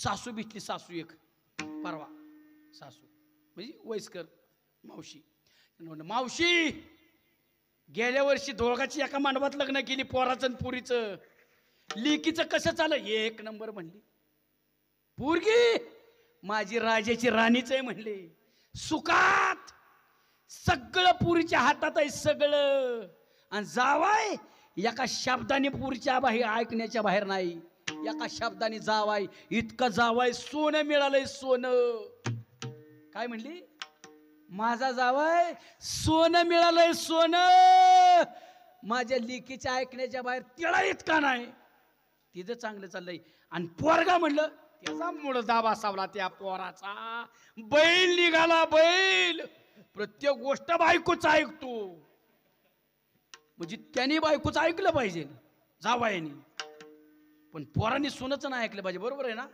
सासू भेटली, सासू एक परवा, सासू म्हणजे वयस्कर मावशी. म्हणलं मावशी, गेल्या वर्षी दोघाची एका मांडवात लग्न केली, पोराचं आणि पुरीचं. लेकीचं कसं चाललं? एक नंबर म्हणली. पोरगी माझी राजाची राणीच आहे म्हणले. सुखात सगळं पुरीच्या हातात आहे सगळं. आणि जावाय एका शब्दाने पुरीच्या बाहेर ऐकण्याच्या बाहेर नाही. एका शब्दाने जावाय, इतकं जावाय सोनं मिळालंय सोनं. काय म्हणली? माझा जावाय सोनं मिळालंय सोनं. माझ्या लेकीच्या ऐकण्याच्या बाहेर तिळा इतका नाही. तिचं चांगलं चाललंय. आणि पोरगा म्हणलं, त्याचा मुळदा बसावला त्या पोराचा. बैल निघाला बैल. प्रत्येक गोष्ट बायकोच ऐकतो. म्हणजे त्याने बायकोच ऐकलं पाहिजे जावायाने, पण पोरांनी सोनच नाही ऐकलं पाहिजे. बरोबर आहे ना?